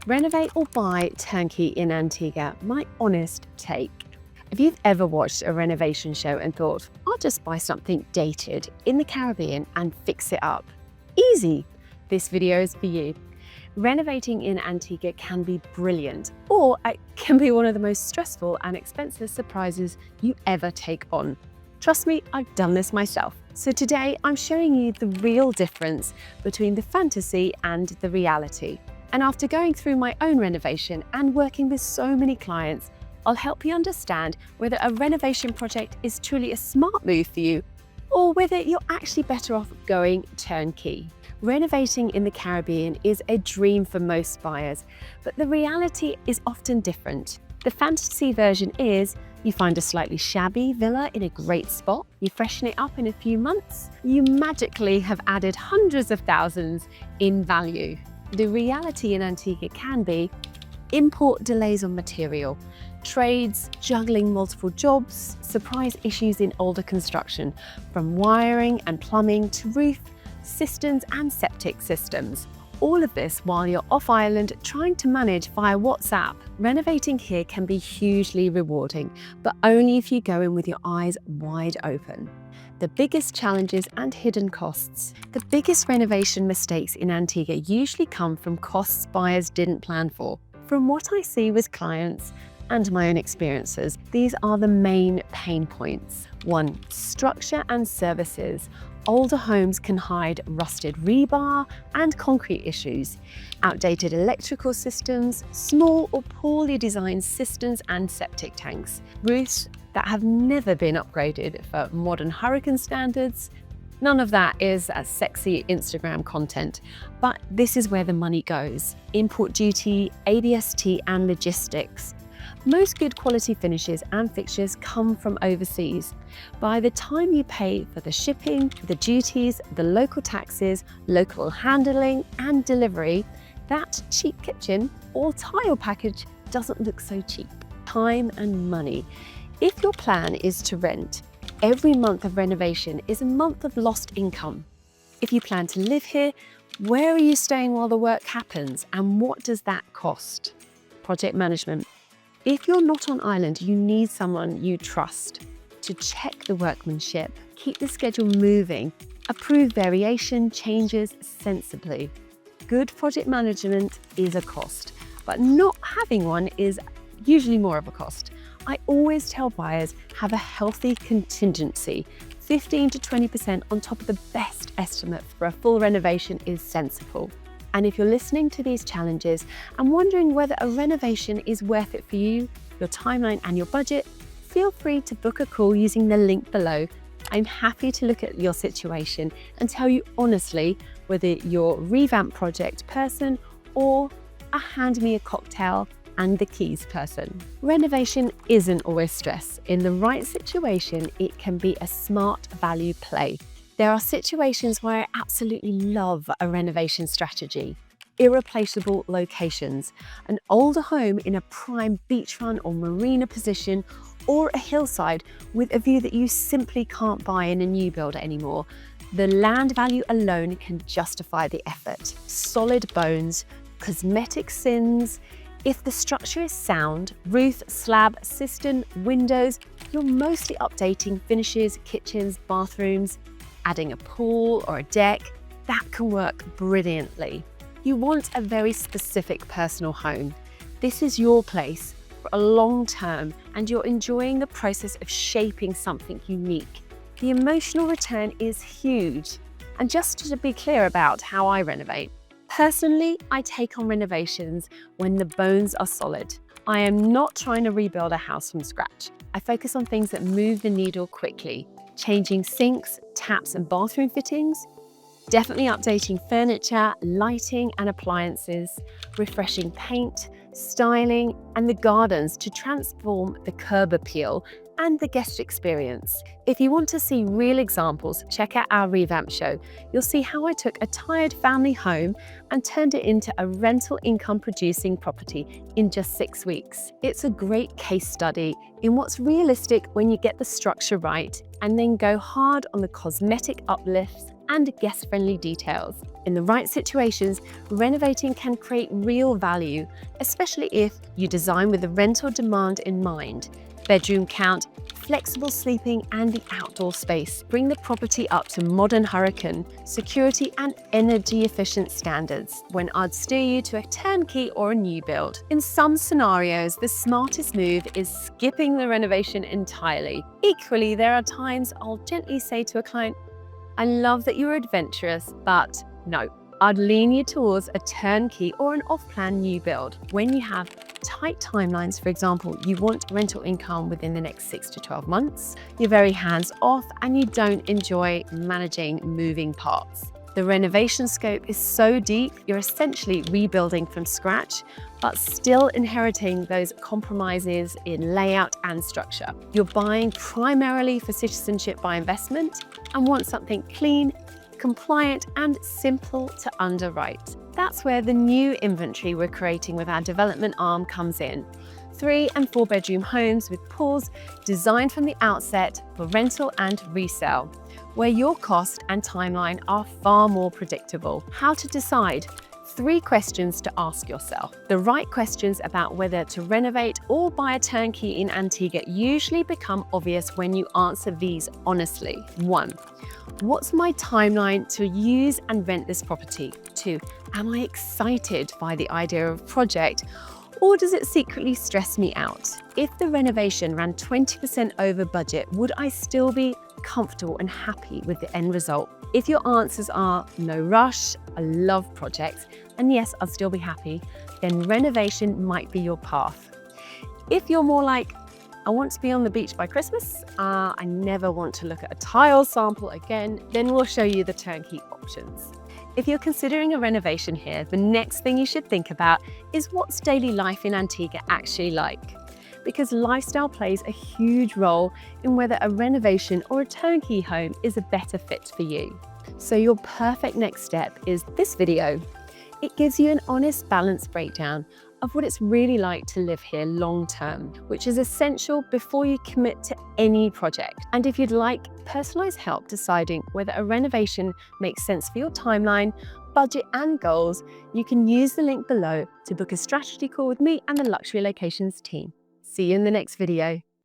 Renovate or buy Turnkey in Antigua, my honest take. If you've ever watched a renovation show and thought, I'll just buy something dated in the Caribbean and fix it up. Easy! This video is for you. Renovating in Antigua can be brilliant, or it can be one of the most stressful and expensive surprises you ever take on. Trust me, I've done this myself. So today I'm showing you the real difference between the fantasy and the reality. And after going through my own renovation and working with so many clients, I'll help you understand whether a renovation project is truly a smart move for you or whether you're actually better off going turnkey. Renovating in the Caribbean is a dream for most buyers, but the reality is often different. The fantasy version is you find a slightly shabby villa in a great spot, you freshen it up in a few months, you magically have added hundreds of thousands in value. The reality in Antigua can be import delays on material, trades juggling multiple jobs, surprise issues in older construction, from wiring and plumbing to roof, cisterns and septic systems. All of this while you're off island trying to manage via WhatsApp. Renovating here can be hugely rewarding, but only if you go in with your eyes wide open. The biggest challenges and hidden costs. The biggest renovation mistakes in Antigua usually come from costs buyers didn't plan for. From what I see with clients and my own experiences, these are the main pain points. 1. Structure and services. Older homes can hide rusted rebar and concrete issues, outdated electrical systems, small or poorly designed cisterns and septic tanks, roofs that have never been upgraded for modern hurricane standards. None of that is as sexy Instagram content, but this is where the money goes. Import duty, ADST and logistics. Most good quality finishes and fixtures come from overseas. By the time you pay for the shipping, the duties, the local taxes, local handling and delivery, that cheap kitchen or tile package doesn't look so cheap. Time and money. If your plan is to rent, every month of renovation is a month of lost income. If you plan to live here, where are you staying while the work happens and what does that cost? Project management. If you're not on island, you need someone you trust to check the workmanship, keep the schedule moving, approve variation changes sensibly. Good project management is a cost, but not having one is usually more of a cost. I always tell buyers, have a healthy contingency. 15 to 20% on top of the best estimate for a full renovation is sensible. And if you're listening to these challenges and wondering whether a renovation is worth it for you, your timeline and your budget, feel free to book a call using the link below. I'm happy to look at your situation and tell you honestly whether you're a revamp project person or a hand me a cocktail and the keys person. Renovation isn't always stress. In the right situation, it can be a smart value play. There are situations where I absolutely love a renovation strategy. Irreplaceable locations, an older home in a prime beachfront or marina position, or a hillside with a view that you simply can't buy in a new build anymore. The land value alone can justify the effort. Solid bones, cosmetic sins. If the structure is sound, roof, slab, cistern, windows, you're mostly updating finishes, kitchens, bathrooms, adding a pool or a deck, that can work brilliantly. You want a very specific personal home. This is your place for a long term and you're enjoying the process of shaping something unique. The emotional return is huge. And just to be clear about how I renovate, personally, I take on renovations when the bones are solid. I am not trying to rebuild a house from scratch. I focus on things that move the needle quickly. Changing sinks, taps and bathroom fittings, definitely updating furniture, lighting and appliances, refreshing paint, styling and the gardens to transform the curb appeal and the guest experience. If you want to see real examples, check out our revamp show. You'll see how I took a tired family home and turned it into a rental income producing property in just 6 weeks. It's a great case study in what's realistic when you get the structure right and then go hard on the cosmetic uplifts and guest-friendly details. In the right situations, renovating can create real value, especially if you design with the rental demand in mind. Bedroom count, flexible sleeping, and the outdoor space bring the property up to modern hurricane, security, and energy-efficient standards when I'd steer you to a turnkey or a new build. In some scenarios, the smartest move is skipping the renovation entirely. Equally, there are times I'll gently say to a client, I love that you're adventurous, but no, I'd lean you towards a turnkey or an off-plan new build. When you have tight timelines, for example, you want rental income within the next 6 to 12 months, you're very hands-off, and you don't enjoy managing moving parts. The renovation scope is so deep, you're essentially rebuilding from scratch, but still inheriting those compromises in layout and structure. You're buying primarily for citizenship by investment and want something clean, compliant, and simple to underwrite. That's where the new inventory we're creating with our development arm comes in. 3 and 4 bedroom homes with pools designed from the outset for rental and resale, where your cost and timeline are far more predictable. How to decide? 3 questions to ask yourself. The right questions about whether to renovate or buy a turnkey in Antigua usually become obvious when you answer these honestly. 1. What's my timeline to use and rent this property? 2. Am I excited by the idea of a project, or does it secretly stress me out? If the renovation ran 20% over budget, would I still be comfortable and happy with the end result? If your answers are no rush, I love projects, and yes, I'll still be happy, then renovation might be your path. If you're more like, I want to be on the beach by Christmas, I never want to look at a tile sample again, then we'll show you the turnkey options. If you're considering a renovation here, the next thing you should think about is what's daily life in Antigua actually like? Because lifestyle plays a huge role in whether a renovation or a turnkey home is a better fit for you. So your perfect next step is this video. It gives you an honest, balanced breakdown of what it's really like to live here long term, which is essential before you commit to any project. And if you'd like personalized help deciding whether a renovation makes sense for your timeline, budget, and goals, you can use the link below to book a strategy call with me and the Luxury Locations team. See you in the next video.